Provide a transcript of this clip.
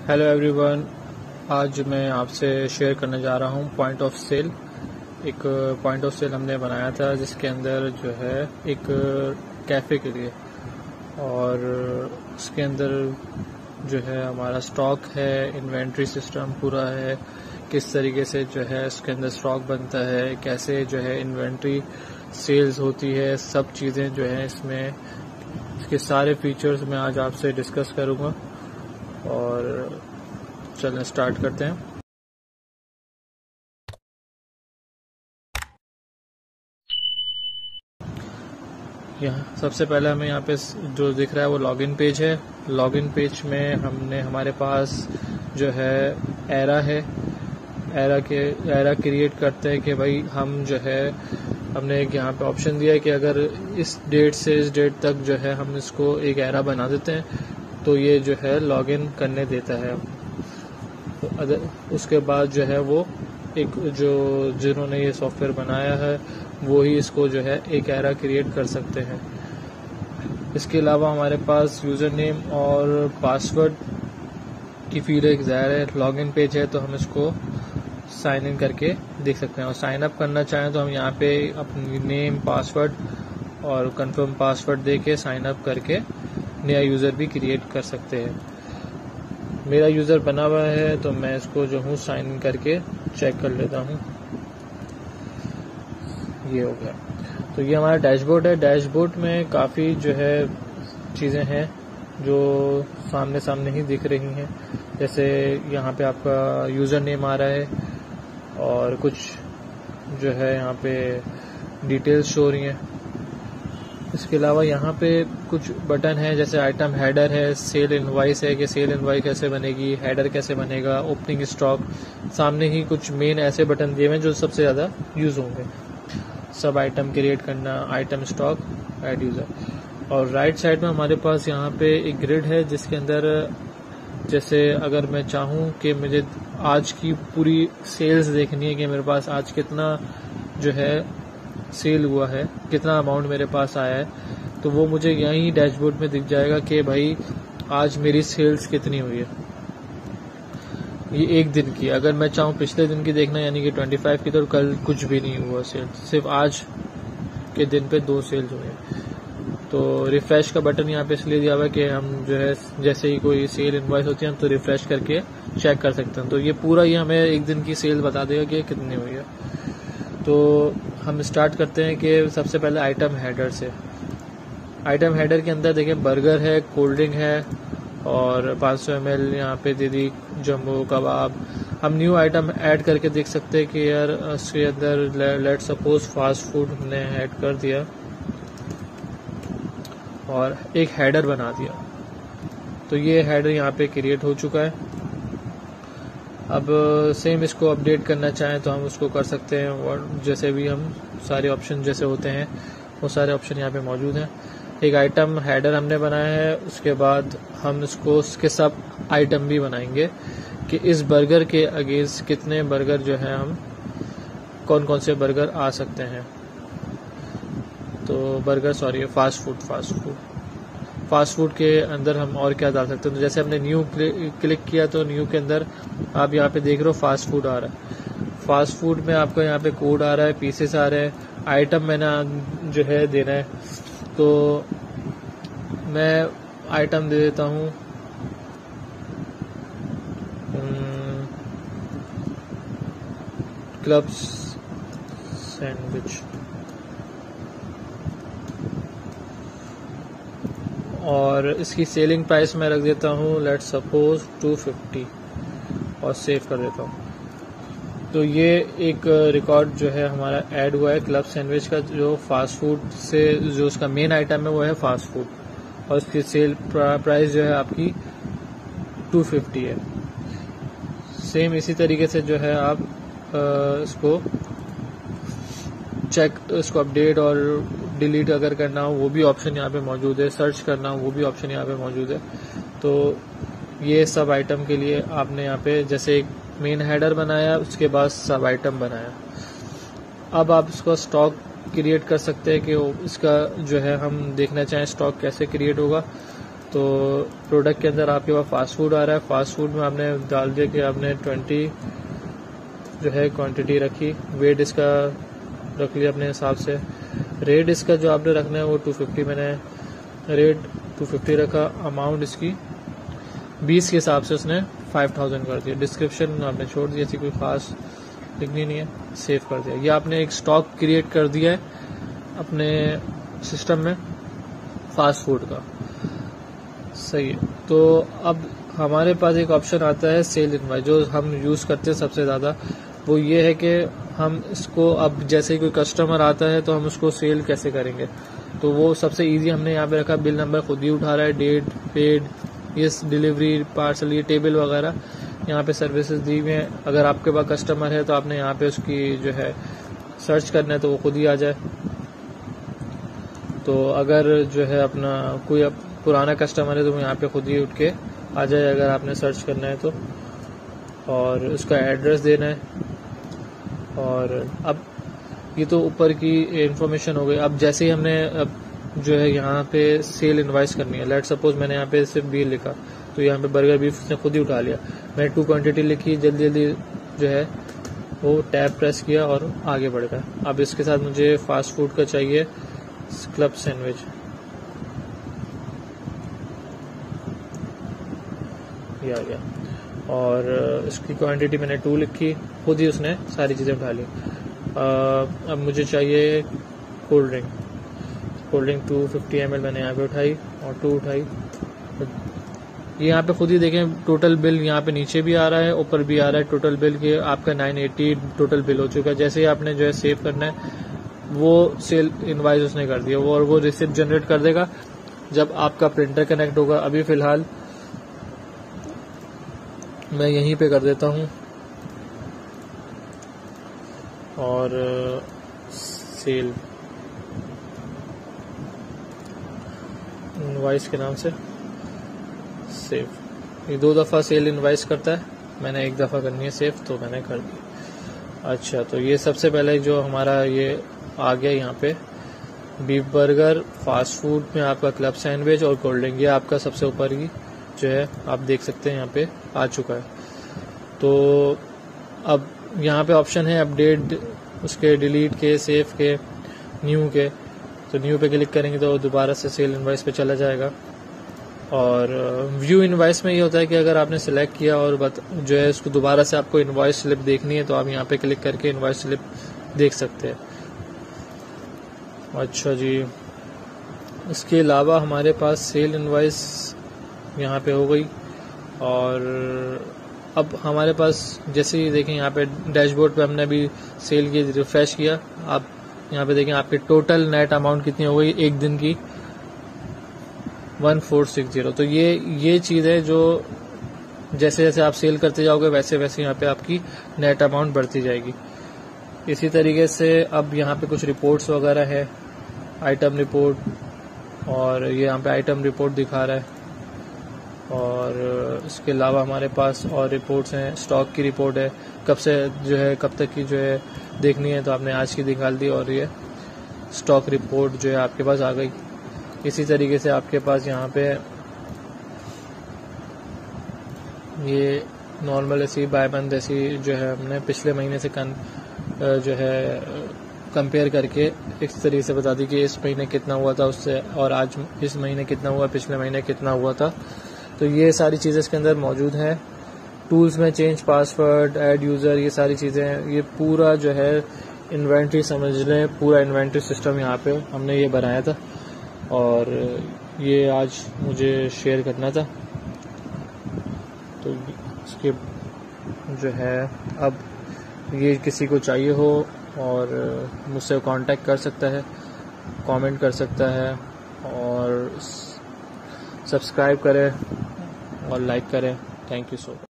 Hello everyone, आज मैं आपसे शेयर करने जा रहा हूँ पॉइंट ऑफ सेल। एक पॉइंट ऑफ सेल हमने बनाया था जिसके अंदर जो है एक कैफ़े के लिए, और उसके अंदर जो है हमारा स्टॉक है, इन्वेंट्री सिस्टम पूरा है, किस तरीके से जो है इसके अंदर स्टॉक बनता है, कैसे जो है इन्वेंट्री सेल्स होती है, सब चीज़ें जो है इसमें, इसके सारे फीचर्स मैं आज आपसे डिस्कस करूँगा। और चलें स्टार्ट करते हैं। यहाँ सबसे पहले हमें यहाँ पे जो दिख रहा है वो लॉगिन पेज है। लॉगिन पेज में हमारे पास जो है एरा है। एरा क्रिएट करते हैं कि भाई हम जो है, हमने एक यहाँ पे ऑप्शन दिया है कि अगर इस डेट से इस डेट तक जो है हम इसको एक एरा बना देते हैं तो ये जो है लॉगिन करने देता है। तो उसके बाद जो है वो एक जिन्होंने ये सॉफ्टवेयर बनाया है वो ही इसको जो है एक एरा क्रिएट कर सकते हैं। इसके अलावा हमारे पास यूज़र नेम और पासवर्ड की फील्ड एक ज़ाहिर है। लॉगिन पेज है तो हम इसको साइन इन करके देख सकते हैं, और साइन अप करना चाहें तो हम यहाँ पे अपनी नेम, पासवर्ड और कंफर्म पासवर्ड दे के साइन अप करके नया यूज़र भी क्रिएट कर सकते हैं। मेरा यूज़र बना हुआ है तो मैं इसको जो हूँ साइन इन करके चेक कर लेता हूँ। ये हो गया। तो ये हमारा डैशबोर्ड है। डैशबोर्ड में काफ़ी जो है चीज़ें हैं जो सामने सामने ही दिख रही हैं। जैसे यहाँ पे आपका यूज़र नेम आ रहा है और कुछ जो है यहाँ पे डिटेल्स शो हो रही हैं। इसके अलावा यहाँ पे कुछ बटन है, जैसे आइटम हेडर है, सेल इनवाइस है कि सेल इनवाइस कैसे बनेगी, हेडर कैसे बनेगा, ओपनिंग स्टॉक। सामने ही कुछ मेन ऐसे बटन दिए हुए हैं जो सबसे ज़्यादा यूज़ होंगे। सब आइटम क्रिएट करना, आइटम स्टॉक, ऐड यूज़र। और राइट साइड में हमारे पास यहाँ पे एक ग्रिड है जिसके अंदर, जैसे अगर मैं चाहूँ कि मुझे आज की पूरी सेल्स देखनी है कि मेरे पास आज कितना जो है सेल हुआ है, कितना अमाउंट मेरे पास आया है, तो वो मुझे यहीं डैशबोर्ड में दिख जाएगा कि भाई आज मेरी सेल्स कितनी हुई है। ये एक दिन की। अगर मैं चाहूँ पिछले दिन की देखना, यानी कि 25 की, तो कल कुछ भी नहीं हुआ सेल, सिर्फ आज के दिन पे 2 सेल्स हुए हैं। तो रिफ्रेश का बटन यहाँ पे इसलिए दिया हुआ है कि हम जो है जैसे ही कोई सेल इनवॉइस होती है हम तो रिफ्रेश करके चेक कर सकते हैं। तो ये पूरा ही हमें एक दिन की सेल बता देगा कि कितनी हुई है। तो हम स्टार्ट करते हैं कि सबसे पहले आइटम हेडर से। आइटम हेडर के अंदर देखें बर्गर है, कोल्ड ड्रिंक है और 500 ml यहाँ पे दे दी जम्बो कबाब। हम न्यू आइटम ऐड करके देख सकते हैं कि यार उसके अंदर लेट सपोज फास्ट फूड हमने ऐड कर दिया और एक हेडर बना दिया। तो ये हेडर यहाँ पे क्रिएट हो चुका है। अब सेम इसको अपडेट करना चाहें तो हम उसको कर सकते हैं, और जैसे भी हम सारे ऑप्शन जैसे होते हैं वो सारे ऑप्शन यहाँ पे मौजूद हैं। एक आइटम हेडर हमने बनाया है, उसके बाद हम इसको उसके सब आइटम भी बनाएंगे कि इस बर्गर के अगेंस्ट कितने बर्गर जो है हम, कौन कौन से बर्गर आ सकते हैं। तो फास्ट फूड के अंदर हम और क्या डाल सकते हैं। तो जैसे हमने न्यू क्लिक किया तो न्यू के अंदर आप यहाँ पे देख रहे हो फास्ट फूड आ रहा है। फास्ट फूड में आपका यहाँ पे कोड आ रहा है, पीसेस आ रहे हैं, आइटम मैंने जो है देना है। तो मैं आइटम दे देता हूँ क्लब सैंडविच, और इसकी सेलिंग प्राइस मैं रख देता हूँ लेट सपोज 250 और सेव कर देता हूँ। तो ये एक रिकॉर्ड जो है हमारा ऐड हुआ है क्लब सैंडविच का, जो फास्ट फूड से जो उसका मेन आइटम है वो है फास्ट फूड, और उसकी सेल प्राइस जो है आपकी 250 है। सेम इसी तरीके से जो है आप इसको चेक, इसको अपडेट और डिलीट अगर करना हो वो भी ऑप्शन यहाँ पे मौजूद है, सर्च करना हो वो भी ऑप्शन यहाँ पे मौजूद है। तो ये सब आइटम के लिए आपने यहाँ पे जैसे एक मेन हेडर बनाया, उसके बाद सब आइटम बनाया। अब आप इसको स्टॉक क्रिएट कर सकते हैं कि इसका जो है हम देखना चाहें स्टॉक कैसे क्रिएट होगा। तो प्रोडक्ट के अंदर आपके पास फास्ट फूड आ रहा है। फास्ट फूड में आपने डाल दिया कि आपने 20 जो है क्वांटिटी रखी, वेट इसका रख लिया अपने हिसाब से। रेट इसका जो आपने रखना है वो 250, मैंने रेट 250 रखा। अमाउंट इसकी 20 के हिसाब से उसने 5000 कर दिया। डिस्क्रिप्शन आपने छोड़ दिया, ऐसी कोई खास लिखनी नहीं है, सेव कर दिया। ये आपने एक स्टॉक क्रिएट कर दिया है अपने सिस्टम में फास्ट फूड का, सही है। तो अब हमारे पास एक ऑप्शन आता है सेल इनवाइस, जो हम यूज़ करते हैं सबसे ज़्यादा। वो ये है कि हम इसको अब जैसे ही कोई कस्टमर आता है तो हम उसको सेल कैसे करेंगे। तो वो सबसे इजी हमने यहाँ पे रखा, बिल नंबर खुद ही उठा रहा है, डेट, पेड, ये डिलीवरी, पार्सल, ये टेबल वगैरह यहाँ पे सर्विसेज दी हुई हैं। अगर आपके पास कस्टमर है तो आपने यहाँ पे उसकी जो है सर्च करना है तो वो खुद ही आ जाए। तो अगर जो है अपना कोई पुराना कस्टमर है तो वो यहाँ पे खुद ही उठ के आ जाए अगर आपने सर्च करना है तो। और उसका एड्रेस देना है। और अब ये तो ऊपर की इंफॉर्मेशन हो गई। अब जैसे ही हमने अब जो है यहाँ पे सेल इनवाइस करनी है, लेट सपोज मैंने यहाँ पे सिर्फ बिल लिखा तो यहाँ पे बर्गर बीफ उसने खुद ही उठा लिया। मैंने 2 क्वांटिटी लिखी, जल्दी जल्दी जो है वो टैब प्रेस किया और आगे बढ़ गया। अब इसके साथ मुझे फास्ट फूड का चाहिए क्लब सैंडविच, ये आ गया। और इसकी क्वांटिटी मैंने 2 लिखी, खुद ही उसने सारी चीज़ें उठा ली। अब मुझे चाहिए कोल्ड ड्रिंक 250 ml मैंने यहाँ पे उठाई और 2 उठाई। ये यहाँ पे खुद ही देखें टोटल बिल यहाँ पे नीचे भी आ रहा है, ऊपर भी आ रहा है टोटल बिल के आपका 980 टोटल बिल हो चुका है। जैसे ही आपने जो है सेव करना है वो सेल इनवाइस उसने कर दिया वो, और वो रिसिप्ट जनरेट कर देगा जब आपका प्रिंटर कनेक्ट होगा। अभी फिलहाल मैं यहीं पे कर देता हूँ और सेल इनवाइस के नाम से सेव। ये 2 दफ़ा सेल इनवाइस करता है, मैंने 1 दफ़ा करनी है सेव तो मैंने कर दी। अच्छा, तो ये सबसे पहले जो हमारा ये आ गया यहाँ पे बीफ बर्गर, फास्ट फूड में आपका क्लब सैंडविच और कोल्ड ड्रिंक, ये आपका सबसे ऊपर ही जो है आप देख सकते हैं यहाँ पे आ चुका है। तो अब यहाँ पे ऑप्शन है अपडेट, उसके डिलीट के, सेव के, न्यू के। तो न्यू पे क्लिक करेंगे तो दोबारा से सेल इनवाइस पे चला जाएगा। और व्यू इनवाइस में ये होता है कि अगर आपने सिलेक्ट किया और जो है उसको दोबारा से आपको इनवाइस स्लिप देखनी है तो आप यहाँ पे क्लिक करके इनवाइस स्लिप देख सकते हैं। अच्छा जी, इसके अलावा हमारे पास सेल इनवाइस यहाँ पे हो गई। और अब हमारे पास जैसे ही देखें यहाँ पे डैशबोर्ड पे हमने अभी सेल की रिफ्रेश किया, आप यहाँ पे देखें आपकी टोटल नेट अमाउंट कितनी हो गई एक दिन की 1460। तो ये चीज़ है जो जैसे जैसे आप सेल करते जाओगे वैसे वैसे यहाँ पे आपकी नेट अमाउंट बढ़ती जाएगी। इसी तरीके से अब यहाँ पे कुछ रिपोर्ट्स वगैरह है, आइटम रिपोर्ट, और ये यहाँ पे आइटम रिपोर्ट दिखा रहा है। और इसके अलावा हमारे पास और रिपोर्ट्स हैं, स्टॉक की रिपोर्ट है, कब से जो है कब तक की जो है देखनी है तो आपने आज की निकाल दी और ये स्टॉक रिपोर्ट जो है आपके पास आ गई। इसी तरीके से आपके पास यहाँ पे ये नॉर्मल ऐसी बाय मंथ ऐसी जो है हमने पिछले महीने से जो है कंपेयर करके इस तरीके से बता दी कि इस महीने कितना हुआ था उससे, और आज इस महीने कितना हुआ, पिछले महीने कितना हुआ था। तो ये सारी चीज़ें इसके अंदर मौजूद हैं। टूल्स में चेंज पासवर्ड, ऐड यूज़र, ये सारी चीज़ें, ये पूरा जो है इन्वेंट्री समझ लें, पूरा इन्वेंट्री सिस्टम यहाँ पे हमने ये बनाया था और ये आज मुझे शेयर करना था। तो इसके जो है अब ये किसी को चाहिए हो और मुझसे कांटेक्ट कर सकता है, कमेंट कर सकता है और सब्सक्राइब करें और लाइक करें। Thank you so much.